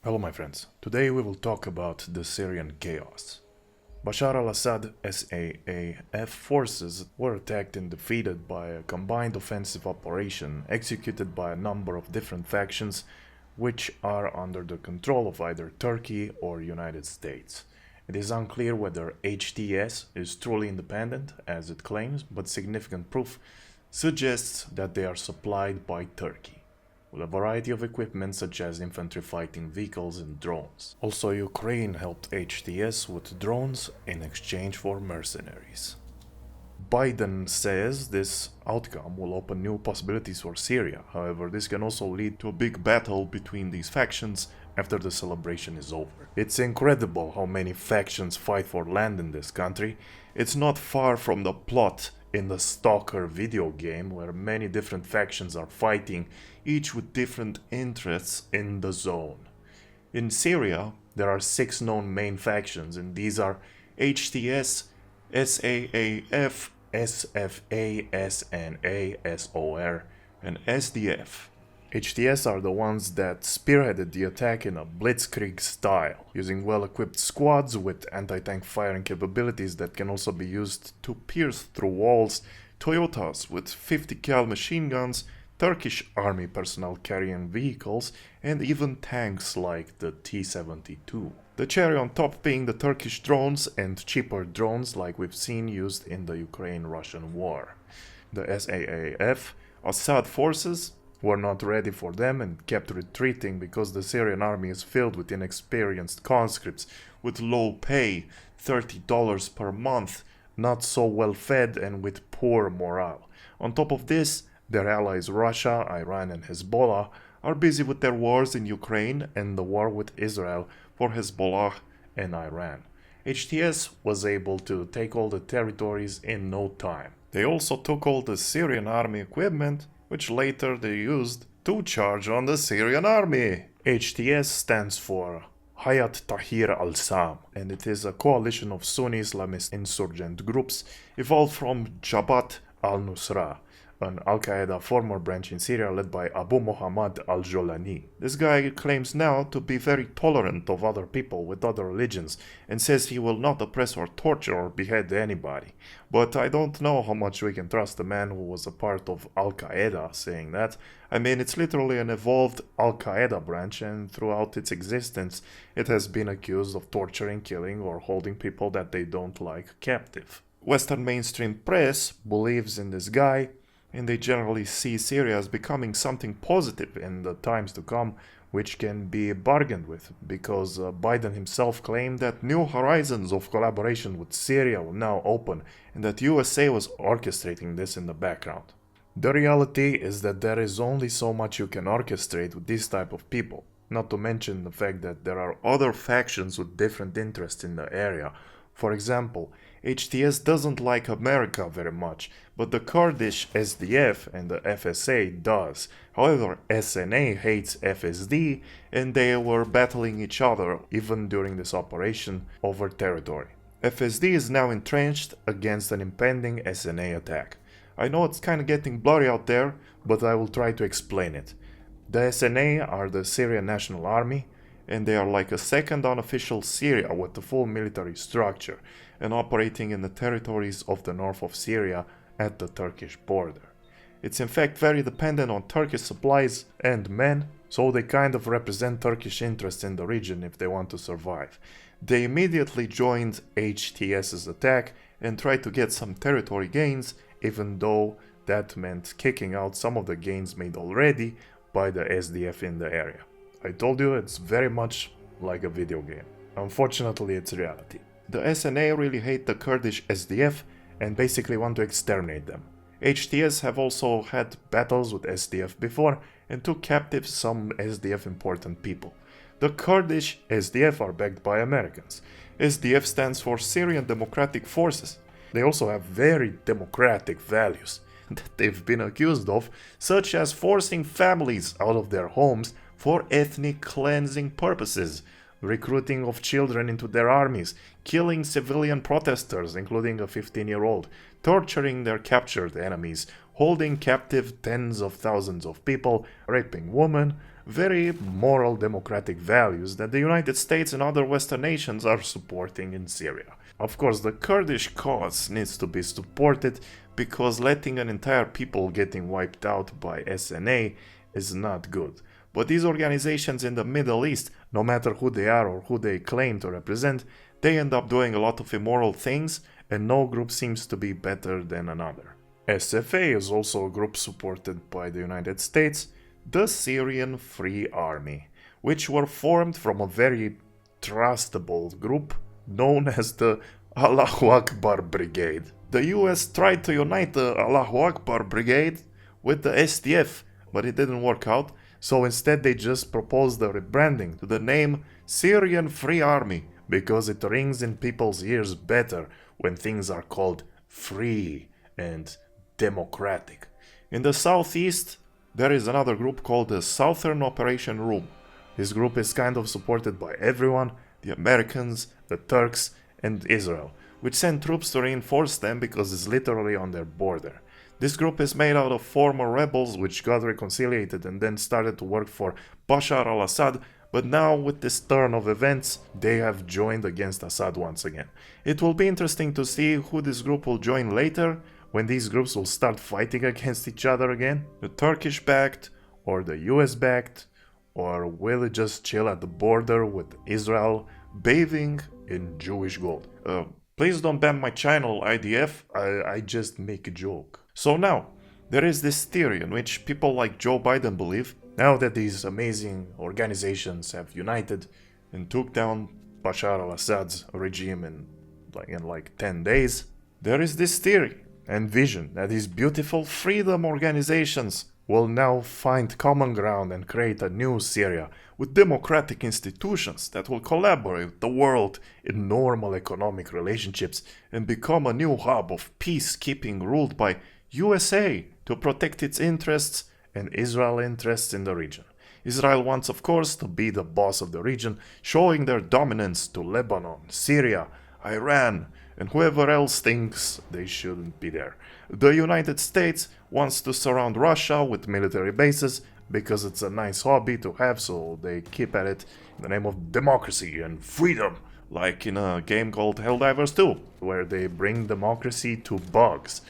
Hello my friends, today we will talk about the Syrian chaos. Bashar Al Assad SAAF forces were attacked and defeated by a combined offensive operation executed by a number of different factions which are under the control of either Turkey or United States. It is unclear whether HTS is truly independent as it claims, but significant proof suggests that they are supplied by Turkey with a variety of equipment such as infantry fighting vehicles and drones. Also, Ukraine helped HTS with drones in exchange for mercenaries. Biden says this outcome will open new possibilities for Syria. However, this can also lead to a big battle between these factions after the celebration is over. It's incredible how many factions fight for land in this country. It's not far from the plot in the Stalker video game, where many different factions are fighting, each with different interests in the zone. In Syria, there are 6 known main factions, and these are HTS, SAAF, SFA, SNA, SOR, and SDF. HTS are the ones that spearheaded the attack in a blitzkrieg style, using well-equipped squads with anti-tank firing capabilities that can also be used to pierce through walls, Toyotas with 50 cal machine guns, Turkish army personnel carrying vehicles, and even tanks like the T-72. The cherry on top being the Turkish drones and cheaper drones like we've seen used in the Ukraine-Russian war. The SAAF, Assad forces, were not ready for them and kept retreating because the Syrian army is filled with inexperienced conscripts with low pay, $30 per month, not so well fed and with poor morale. On top of this, their allies Russia, Iran and Hezbollah are busy with their wars in Ukraine and the war with Israel for Hezbollah and Iran. HTS was able to take all the territories in no time. They also took all the Syrian army equipment, which later they used to charge on the Syrian army. HTS stands for Hayat Tahrir al-Sham, and it is a coalition of Sunni Islamist insurgent groups evolved from Jabhat al-Nusra, an Al-Qaeda former branch in Syria led by Abu Muhammad al-Jolani. This guy claims now to be very tolerant of other people with other religions and says he will not oppress or torture or behead anybody. But I don't know how much we can trust a man who was a part of Al-Qaeda saying that. I mean, it's literally an evolved Al-Qaeda branch, and throughout its existence it has been accused of torturing, killing or holding people that they don't like captive. Western mainstream press believes in this guy, and they generally see Syria as becoming something positive in the times to come, which can be bargained with, because Biden himself claimed that new horizons of collaboration with Syria will now open, and that USA was orchestrating this in the background. The reality is that there is only so much you can orchestrate with this type of people, not to mention the fact that there are other factions with different interests in the area. For example, HTS doesn't like America very much, but the Kurdish SDF and the FSA does. However, SNA hates FSD, and they were battling each other even during this operation over territory. FSD is now entrenched against an impending SNA attack. I know it's kinda getting blurry out there, but I will try to explain it. The SNA are the Syrian National Army, and they are like a second unofficial Syria with a full military structure and operating in the territories of the north of Syria at the Turkish border. It's in fact very dependent on Turkish supplies and men, so they kind of represent Turkish interests in the region if they want to survive. They immediately joined HTS's attack and tried to get some territory gains, even though that meant kicking out some of the gains made already by the SDF in the area. I told you it's very much like a video game. Unfortunately, it's reality. The SNA really hate the Kurdish SDF and basically want to exterminate them. HTS have also had battles with SDF before and took captive some SDF important people. The Kurdish SDF are backed by Americans. SDF stands for Syrian Democratic Forces. They also have very democratic values that they've been accused of, such as forcing families out of their homes for ethnic cleansing purposes, recruiting of children into their armies, killing civilian protesters, including a 15-year-old, torturing their captured enemies, holding captive tens of thousands of people, raping women, very moral democratic values that the United States and other Western nations are supporting in Syria. Of course, the Kurdish cause needs to be supported because letting an entire people getting wiped out by SNA is not good. But these organizations in the Middle East, no matter who they are or who they claim to represent, they end up doing a lot of immoral things, and no group seems to be better than another. SFA is also a group supported by the United States, the Syrian Free Army, which were formed from a very trustable group known as the Allahu Akbar Brigade. The US tried to unite the Allahu Akbar Brigade with the SDF, but it didn't work out, so instead they just proposed the rebranding to the name Syrian Free Army, because it rings in people's ears better when things are called free and democratic. In the southeast, there is another group called the Southern Operation Room. This group is kind of supported by everyone, the Americans, the Turks, and Israel, which sent troops to reinforce them because it's literally on their border. This group is made out of former rebels which got reconciliated and then started to work for Bashar Al Assad, but now with this turn of events, they have joined against Assad once again. It will be interesting to see who this group will join later, when these groups will start fighting against each other again. The Turkish-backed, or the US-backed, or will it just chill at the border with Israel, bathing in Jewish gold? Please don't ban my channel, IDF, I just make a joke. So now, there is this theory in which people like Joe Biden believe, now that these amazing organizations have united and took down Bashar al Assad's regime in like 10 days, there is this theory and vision that these beautiful freedom organizations will now find common ground and create a new Syria with democratic institutions that will collaborate with the world in normal economic relationships and become a new hub of peacekeeping ruled by USA to protect its interests and Israel's interests in the region. Israel wants, of course, to be the boss of the region, showing their dominance to Lebanon, Syria, Iran, and whoever else thinks they shouldn't be there. The United States wants to surround Russia with military bases because it's a nice hobby to have, so they keep at it in the name of democracy and freedom, like in a game called Helldivers 2, where they bring democracy to bugs.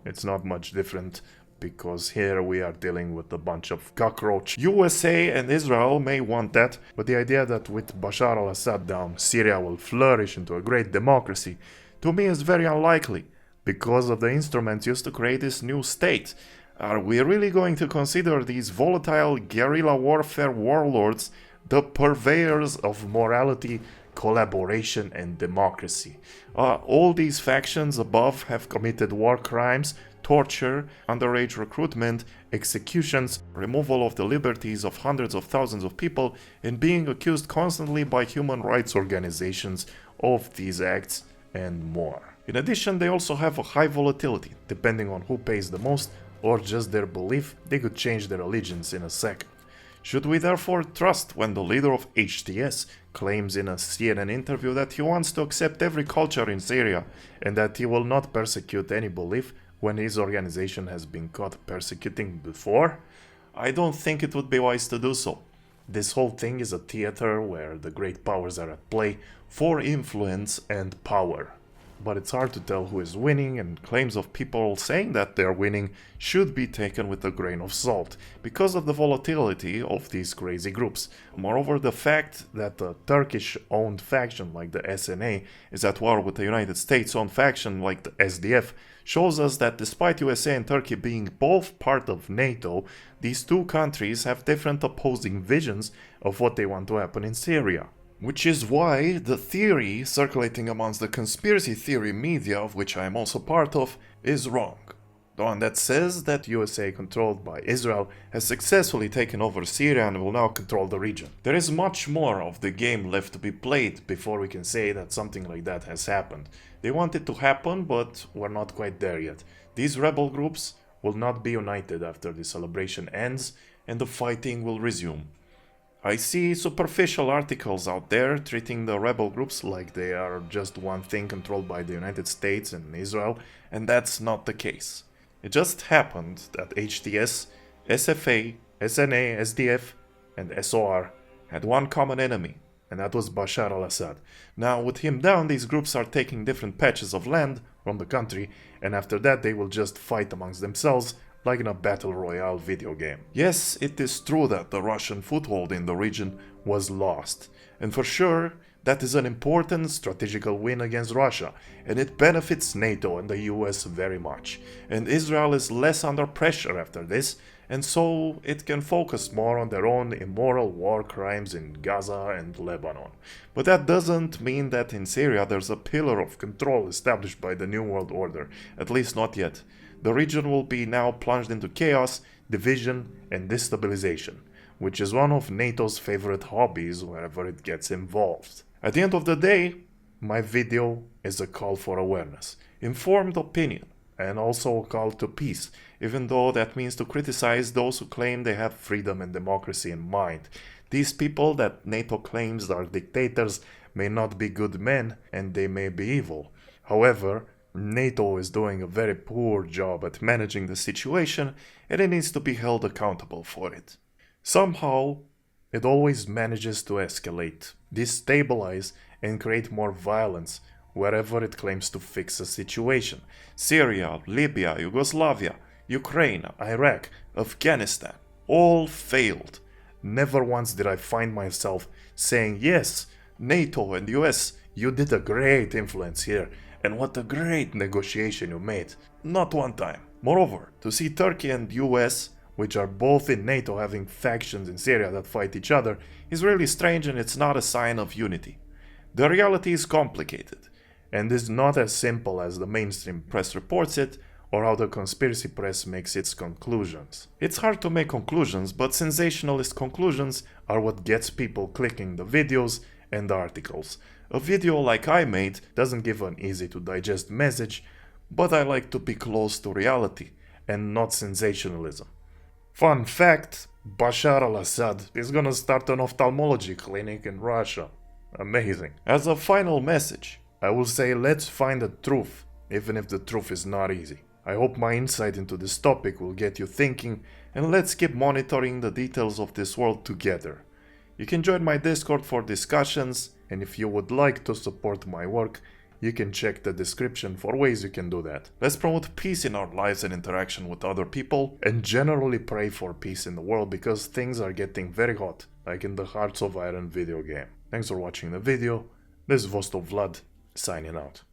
It's not much different, because here we are dealing with a bunch of cockroach. USA and Israel may want that, but the idea that with Bashar al-Assad down, Syria will flourish into a great democracy, to me is very unlikely, because of the instruments used to create this new state. Are we really going to consider these volatile guerrilla warfare warlords the purveyors of morality, collaboration, and democracy? All these factions above have committed war crimes, torture, underage recruitment, executions, removal of the liberties of hundreds of thousands of people, and being accused constantly by human rights organizations of these acts and more. In addition, they also have a high volatility. Depending on who pays the most or just their belief, they could change their allegiance in a second. Should we therefore trust when the leader of HTS claims in a CNN interview that he wants to accept every culture in Syria and that he will not persecute any belief when his organization has been caught persecuting before? I don't think it would be wise to do so. This whole thing is a theater where the great powers are at play for influence and power. But it's hard to tell who is winning, and claims of people saying that they're winning should be taken with a grain of salt because of the volatility of these crazy groups. Moreover, the fact that a Turkish-owned faction like the SNA is at war with a United States-owned faction like the SDF shows us that despite USA and Turkey being both part of NATO, these two countries have different opposing visions of what they want to happen in Syria. Which is why the theory circulating amongst the conspiracy theory media, of which I am also part of, is wrong. The one that says that USA, controlled by Israel, has successfully taken over Syria and will now control the region. There is much more of the game left to be played before we can say that something like that has happened. They want it to happen, but we're not quite there yet. These rebel groups will not be united after the celebration ends, and the fighting will resume. I see superficial articles out there treating the rebel groups like they are just one thing controlled by the United States and Israel, and that's not the case. It just happened that HTS, SFA, SNA, SDF, and SOR had one common enemy, and that was Bashar Al Assad. Now, with him down, these groups are taking different patches of land from the country, and after that they will just fight amongst themselves like in a battle royale video game. Yes, it is true that the Russian foothold in the region was lost, and for sure that is an important strategical win against Russia, and it benefits NATO and the US very much. And Israel is less under pressure after this, and so it can focus more on their own immoral war crimes in Gaza and Lebanon. But that doesn't mean that in Syria there's a pillar of control established by the New World Order, at least not yet. The region will be now plunged into chaos, division, and destabilization, which is one of NATO's favorite hobbies wherever it gets involved. At the end of the day, my video is a call for awareness, informed opinion, and also a call to peace, even though that means to criticize those who claim they have freedom and democracy in mind. These people that NATO claims are dictators may not be good men, and they may be evil. However, NATO is doing a very poor job at managing the situation, and it needs to be held accountable for it. Somehow, it always manages to escalate, destabilize, and create more violence wherever it claims to fix a situation. Syria, Libya, Yugoslavia, Ukraine, Iraq, Afghanistan, all failed. Never once did I find myself saying, yes, NATO and US, you did a great influence here, and what a great negotiation you made. Not one time. Moreover, to see Turkey and US, which are both in NATO, having factions in Syria that fight each other, is really strange, and it's not a sign of unity. The reality is complicated, and is not as simple as the mainstream press reports it, or how the conspiracy press makes its conclusions. It's hard to make conclusions, but sensationalist conclusions are what gets people clicking the videos and the articles. A video like I made doesn't give an easy to digest message, but I like to be close to reality and not sensationalism. Fun fact, Bashar Al Assad is gonna start an ophthalmology clinic in Russia. Amazing. As a final message, I will say let's find the truth, even if the truth is not easy. I hope my insight into this topic will get you thinking, and let's keep monitoring the details of this world together. You can join my Discord for discussions, and if you would like to support my work, you can check the description for ways you can do that. Let's promote peace in our lives and interaction with other people, and generally pray for peace in the world because things are getting very hot, like in the Hearts of Iron video game. Thanks for watching the video. This is Vostok Vlad, signing out.